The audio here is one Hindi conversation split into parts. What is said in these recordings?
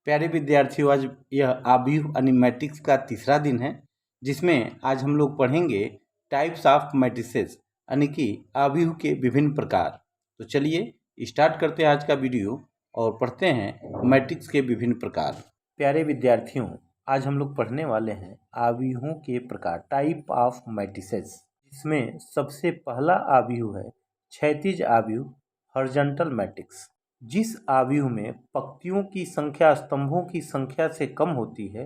प्यारे विद्यार्थियों, आज यह आव्यूह यानी मैट्रिक्स का तीसरा दिन है, जिसमें आज हम लोग पढ़ेंगे टाइप्स ऑफ मैट्रिसेस यानी कि आव्यूह के विभिन्न प्रकार। तो चलिए स्टार्ट करते हैं आज का वीडियो और पढ़ते हैं मैट्रिक्स के विभिन्न प्रकार। प्यारे विद्यार्थियों, आज हम लोग पढ़ने वाले हैं आव्यूहों के प्रकार, टाइप ऑफ मैट्रिसेस। इसमें सबसे पहला आव्यूह है क्षैतिज आव्यूह, हॉरिजॉन्टल मैट्रिक्स। जिस आव्यूह में पंक्तियों की संख्या स्तंभों की संख्या से कम होती है,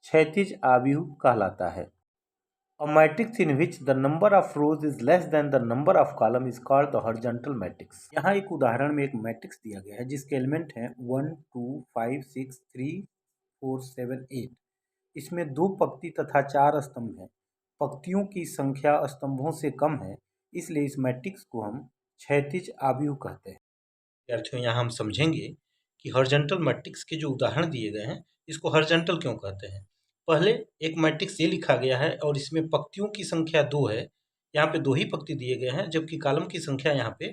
क्षैतिज आव्यूह कहलाता है। A matrix in which the number of rows is less than the number of column is called the horizontal matrix। यहाँ एक उदाहरण में एक मैट्रिक्स दिया गया है जिसके एलिमेंट हैं 1 2 5 6 3 4 7 8। इसमें 2 पंक्ति तथा 4 स्तंभ हैं। पंक्तियों की संख्या स्तंभों से कम है, इसलिए इस मैट्रिक्स को हम क्षैतिज आव्यूह कहते हैं। विद्यार्थियों, यहाँ हम समझेंगे कि हॉरिजॉन्टल मैट्रिक्स के जो उदाहरण दिए गए हैं, इसको हॉरिजॉन्टल क्यों कहते हैं। पहले एक मैट्रिक्स ये लिखा गया है और इसमें पंक्तियों की संख्या 2 है। यहाँ पे 2 ही पंक्ति दिए गए हैं, जबकि कॉलम की संख्या यहाँ पे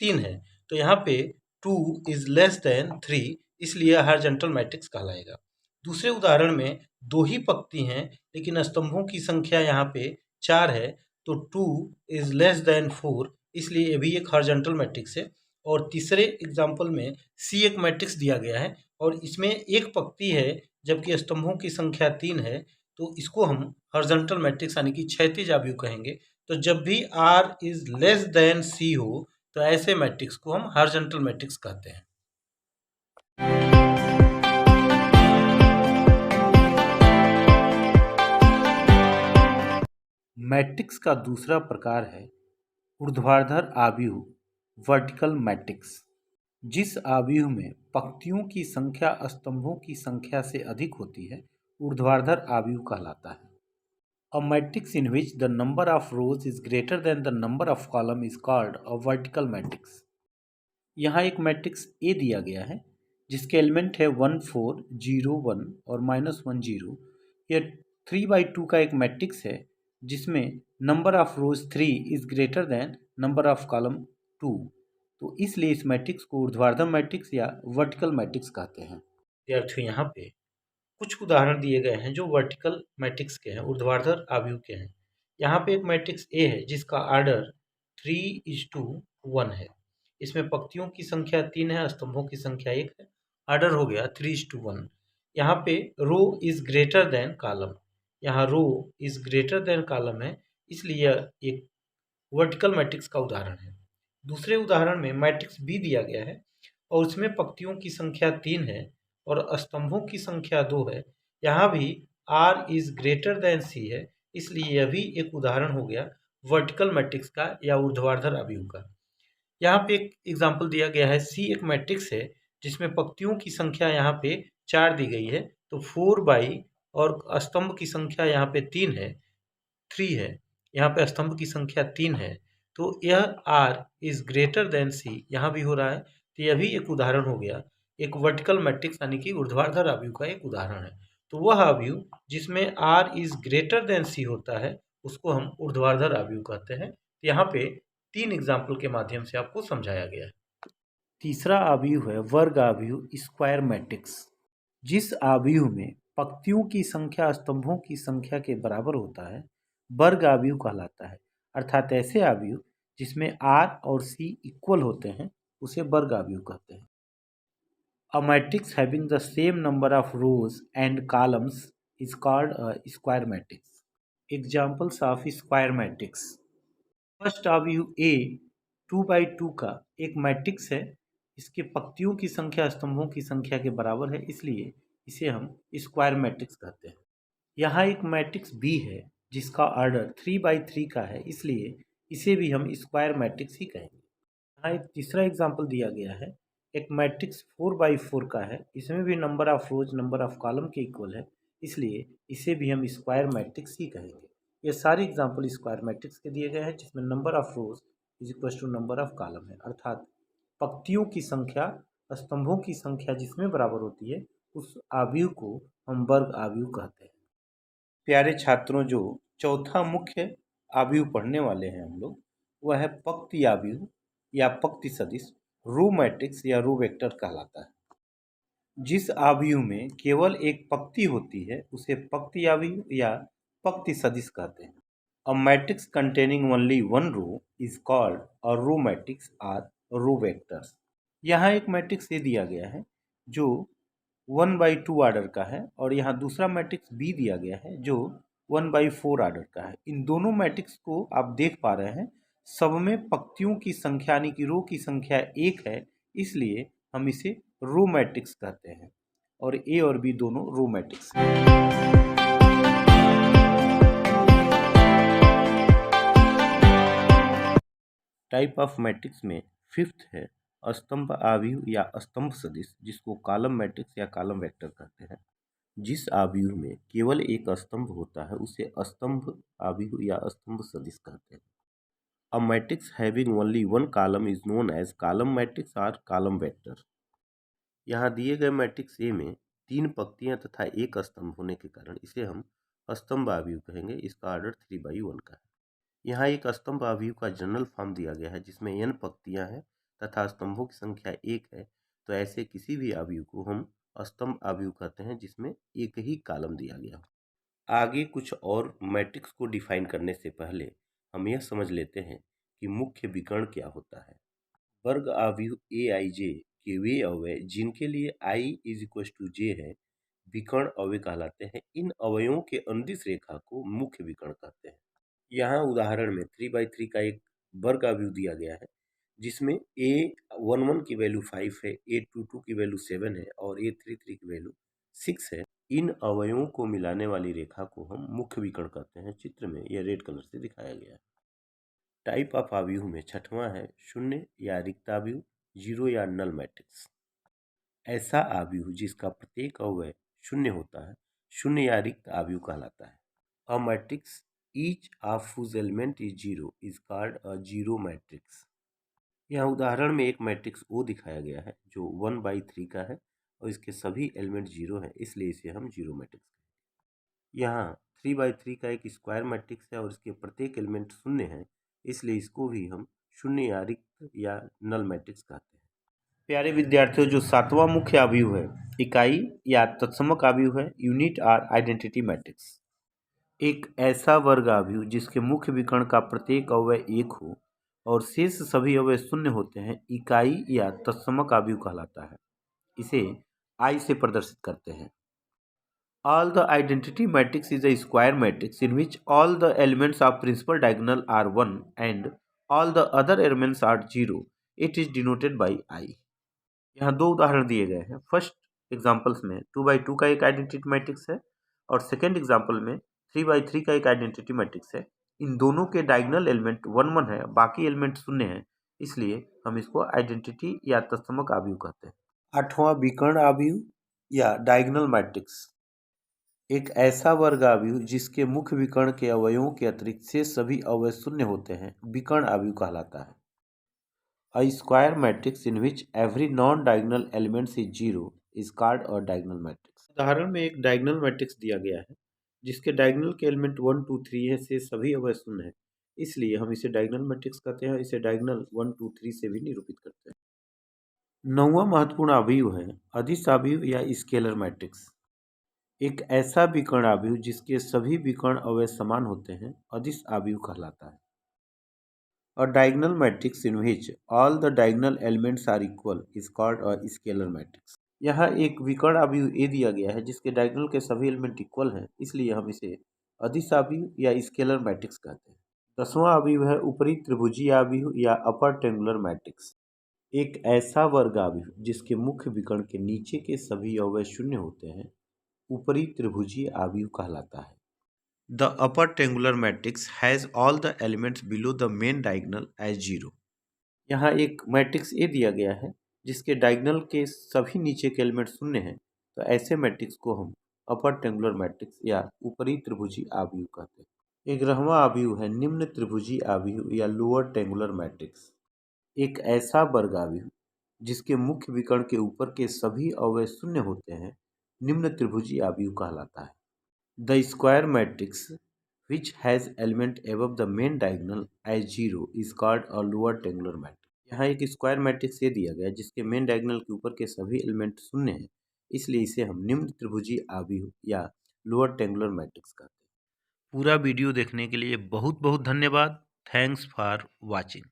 3 है। तो यहाँ पे 2 इज लेस देन 3, इसलिए हॉरिजॉन्टल मैट्रिक्स कहलाएगा। दूसरे उदाहरण में 2 ही पंक्ति हैं, लेकिन स्तंभों की संख्या यहाँ पे 4 है, तो 2 इज लेस देन 4, इसलिए ये भी एक हॉरिजॉन्टल मैट्रिक्स है। और तीसरे एग्जाम्पल में सी एक मैट्रिक्स दिया गया है और इसमें एक पंक्ति है जबकि स्तंभों की संख्या 3 है, तो इसको हम हॉरिजॉन्टल मैट्रिक्स यानी कि क्षैतिज आव्यूह कहेंगे। तो जब भी आर इज लेस देन सी हो, तो ऐसे मैट्रिक्स को हम हॉरिजॉन्टल मैट्रिक्स कहते हैं। मैट्रिक्स का दूसरा प्रकार है ऊर्ध्वाधर आव्यूह, वर्टिकल मैट्रिक्स। जिस आव्यूह में पंक्तियों की संख्या स्तंभों की संख्या से अधिक होती है, ऊर्ध्वाधर आव्यूह कहलाता है। A matrix in which the number of rows is greater than the number of column is called a vertical matrix। यहाँ एक मैट्रिक्स ए दिया गया है जिसके एलिमेंट है 1 4 0 1 और -1 0। यह 3/2 का एक मैट्रिक्स है जिसमें number of rose 3 is greater than number of column 2। तो इसलिए इस मैट्रिक्स को ऊर्ध्वाधर मैट्रिक्स या वर्टिकल मैट्रिक्स कहते हैं। विद्यार्थियों, यहाँ पे कुछ उदाहरण दिए गए हैं जो वर्टिकल मैट्रिक्स के हैं, ऊर्ध्वाधर आव्यूह के हैं। यहाँ पे एक मैट्रिक्स ए है जिसका आर्डर 3:1 है। इसमें पंक्तियों की संख्या 3 है, स्तंभों की संख्या 1 है। आर्डर हो गया 3:1। यहाँ पे रो इज ग्रेटर देन कॉलम, यहाँ रो इज ग्रेटर देन कॉलम है, इसलिए यह एक वर्टिकल मैट्रिक्स का उदाहरण है। दूसरे उदाहरण में मैट्रिक्स बी दिया गया है और उसमें पंक्तियों की संख्या 3 है और स्तंभों की संख्या 2 है। यहाँ भी आर इज ग्रेटर देन सी है, इसलिए यह भी एक उदाहरण हो गया वर्टिकल मैट्रिक्स का या ऊर्ध्वाधर आव्यूह का। यहाँ पे एक एग्जाम्पल दिया गया है, सी एक मैट्रिक्स है जिसमें पंक्तियों की संख्या यहाँ पे 4 दी गई है, तो 4 और स्तंभ की संख्या यहाँ पे 3 है, 3 है। यहाँ पे स्तंभ की संख्या 3 है, तो यह आर इज ग्रेटर देन सी यहाँ भी हो रहा है। तो यह भी एक उदाहरण हो गया, एक वर्टिकल मैट्रिक्स यानी कि ऊर्ध्वाधर आव्यूह का एक उदाहरण है। तो वह आव्यूह जिसमें आर इज ग्रेटर देन सी होता है, उसको हम ऊर्ध्वाधर आव्यूह कहते हैं। तो यहाँ पे 3 एग्जाम्पल के माध्यम से आपको समझाया गया है। तीसरा आव्यूह है वर्ग आव्यूह, स्क्वायर मैट्रिक्स। जिस आव्यूह में पंक्तियों की संख्या स्तंभों की संख्या के बराबर होता है, वर्ग आव्यूह कहलाता है। अर्थात ऐसे आव्यूह जिसमें आर और सी इक्वल होते हैं उसे वर्ग आव्यूह कहते हैं। A matrix having the same number of rows and columns is called a square matrix। Examples of square matrix। First आव्यूह ए 2/2 का एक मैट्रिक्स है। इसके पंक्तियों की संख्या स्तंभों की संख्या के बराबर है, इसलिए इसे हम स्क्वायर मैट्रिक्स कहते हैं। यहाँ एक मैट्रिक्स बी है जिसका ऑर्डर 3/3 का है, इसलिए इसे भी हम स्क्वायर मैट्रिक्स ही कहेंगे। यहाँ एक तीसरा एग्जाम्पल दिया गया है, एक मैट्रिक्स 4/4 का है। इसमें भी number of rose number of column के इक्वल है, इसलिए इसे भी हम स्क्वायर मैट्रिक्स ही कहेंगे। ये सारे एग्जाम्पल स्क्वायर मैट्रिक्स के दिए गए हैं जिसमें number of rows is equal to number of column है, अर्थात पंक्तियों की संख्या स्तंभों की संख्या जिसमें बराबर होती है उस आव्यूह को हम वर्ग आव्यूह कहते हैं। प्यारे छात्रों, जो चौथा मुख्य आव्यूह पढ़ने वाले हैं हम लोग, वह है पंक्ति आव्यूह या पंक्ति सदिश, रो मैट्रिक्स या रो वेक्टर कहलाता है। जिस आव्यूह में केवल एक पंक्ति होती है उसे पंक्ति आव्यूह या पंक्ति सदिश कहते हैं। A matrix containing only one row is called a row matrix or row vectors। यहाँ एक मैट्रिक्स ए दिया गया है जो 1/2 आर्डर का है और यहाँ दूसरा मैट्रिक्स बी दिया गया है जो 1/4 आर्डर का है। इन दोनों मैट्रिक्स को आप देख पा रहे हैं, सब में पंक्तियों की संख्या यानी कि रो की संख्या एक है, इसलिए हम इसे रो मैट्रिक्स कहते हैं और ए और बी दोनों रो मैट्रिक्स हैं। टाइप ऑफ मैट्रिक्स में फिफ्थ है स्तंभ आव्यूह या स्तंभ सदिश, जिसको कॉलम मैट्रिक्स या कॉलम वेक्टर कहते हैं। जिस आव्यूह में केवल एक स्तंभ होता है उसे स्तंभ आव्यूह या स्तंभ सदिश कहते हैं। A matrix having only one column is known as column matrix और कॉलम वेक्टर। यहाँ दिए गए मैट्रिक्स ए में 3 पंक्तियां तथा एक स्तंभ होने के कारण इसे हम स्तंभ आव्यूह कहेंगे। इसका ऑर्डर 3/1 का है। यहाँ एक स्तंभ आव्यूह का जनरल फॉर्म दिया गया है जिसमें n पंक्तियां हैं तथा स्तंभों की संख्या 1 है, तो ऐसे किसी भी आव्यूह को हम स्तंभ आव्यूह कहते हैं जिसमें एक ही कॉलम दिया गया हो। आगे कुछ और मैट्रिक्स को डिफाइन करने से पहले हम यह समझ लेते हैं कि मुख्य विकर्ण क्या होता है। वर्ग आव्यूह ए आई जे के वे अवयव जिनके लिए i = j है विकर्ण अवयव कहलाते हैं। इन अवयवों के अनुदिश रेखा को मुख्य विकर्ण कहते हैं। यहाँ उदाहरण में 3/3 का एक वर्ग आव्यूह दिया गया है जिसमें a11 की वैल्यू 5 है, a22 की वैल्यू 7 है और a33 की वैल्यू 6 है। इन अवयवों को मिलाने वाली रेखा को हम मुख्य विकर्ण कहते हैं। चित्र में यह रेड कलर से दिखाया गया है। टाइप ऑफ आव्यूह में छठवां है शून्य या रिक्त आव्यूह, जीरो या नल मैट्रिक्स। ऐसा आव्यूह जिसका प्रत्येक अवयव शून्य होता है शून्य या रिक्त आव्यूह कहलाता है। A matrix each of whose element is zero is called a zero matrix। यहाँ उदाहरण में एक मैट्रिक्स O दिखाया गया है जो 1/3 का है और इसके सभी एलिमेंट जीरो हैं, इसलिए इसे हम जीरो मैट्रिक्स कहेंगे। यहाँ 3/3 का एक स्क्वायर मैट्रिक्स है और इसके प्रत्येक एलिमेंट शून्य है, इसलिए इसको भी हम शून्य या रिक्त या नल मैट्रिक्स कहते हैं। प्यारे विद्यार्थियों, जो सातवां मुख्य आव्यूह है इकाई या तत्समक आव्यूह है यूनिट और आइडेंटिटी मैट्रिक्स। एक ऐसा वर्ग आव्यूह जिसके मुख्य विकर्ण का प्रत्येक अवयव एक हो और शेष सभी अवयव शून्य होते हैं इकाई या तत्समक आव्यूह कहलाता है। इसे I से प्रदर्शित करते हैं। All the identity matrix is a square matrix in which all the elements of principal diagonal are 1 and all the other elements are 0. It is denoted by I। यहाँ दो उदाहरण दिए गए हैं। फर्स्ट एग्जाम्पल्स में 2/2 का एक आइडेंटिटी मैट्रिक्स है और सेकेंड एग्जाम्पल में 3/3 का एक आइडेंटिटी मैट्रिक्स है। इन दोनों के डायगोनल एलिमेंट 1 1 है, बाकी एलिमेंट शून्य है, इसलिए हम इसको आइडेंटिटी या तत्समक आव्यूह कहते हैं। आठवां विकर्ण आव्यूह या डायगोनल मैट्रिक्स। एक ऐसा वर्ग आव्यूह जिसके मुख्य विकर्ण के अवयवों के अतिरिक्त से सभी अवयव शून्य होते हैं विकर्ण आव्यूह कहलाता है। A square matrix in which every non-diagonal element is zero is called a diagonal matrix। उदाहरण में एक डायगोनल मैट्रिक्स दिया गया है जिसके डायगोनल के एलिमेंट 1 2 3 है से सभी अवयव शून्य है, इसलिए हम इसे डायगोनल मैट्रिक्स कहते हैं। इसे डायगोनल 1 2 3 से भी निरूपित करते हैं। नौवां महत्वपूर्ण आव्यूह है अदिश आव्यूह या स्केलर मैट्रिक्स। एक ऐसा विकर्ण आव्यूह जिसके सभी विकर्ण अवयव समान होते हैं अदिश आव्यूह कहलाता है। A diagonal matrix in which all the diagonal elements are equal is called a scalar matrix। यहाँ एक विकर्ण आव्यूह A दिया गया है जिसके डायगोनल के सभी एलिमेंट इक्वल हैं, इसलिए हम इसे अदिश आव्यूह या स्केलर मैट्रिक्स कहते हैं। 10वां आव्यूह है ऊपरी त्रिभुजीय आव्यूह या अपर ट्रायंगुलर मैट्रिक्स। एक ऐसा वर्ग आव्यूह जिसके मुख्य विकर्ण के नीचे के सभी अवयव शून्य होते हैं ऊपरी त्रिभुजीय आव्यूह कहलाता है। The upper triangular matrix has all the elements below the main diagonal as zero। यहाँ एक मैट्रिक्स ए दिया गया है जिसके डायगोनल के सभी नीचे के एलिमेंट शून्य हैं, तो ऐसे मैट्रिक्स को हम अपर ट्रायंगुलर मैट्रिक्स या ऊपरी त्रिभुजीय आव्यूह कहते हैं। 11वां आव्यूह है निम्न त्रिभुजीय आव्यूह या लोअर ट्रायंगुलर मैट्रिक्स। एक ऐसा वर्ग आव्यूह जिसके मुख्य विकर्ण के ऊपर के सभी अवयव शून्य होते हैं निम्न त्रिभुजीय आव्यूह कहलाता है। The square matrix which has element above the main diagonal as zero is called a lower triangular matrix। यहाँ एक स्क्वायर मैट्रिक्स ये दिया गया है जिसके मेन डायगोनल के ऊपर के सभी एलिमेंट शून्य हैं, इसलिए इसे हम निम्न त्रिभुजी आव्यूह या लोअर ट्रेंगुलर मैट्रिक्स कहते हैं। पूरा वीडियो देखने के लिए बहुत बहुत धन्यवाद। Thanks for watching.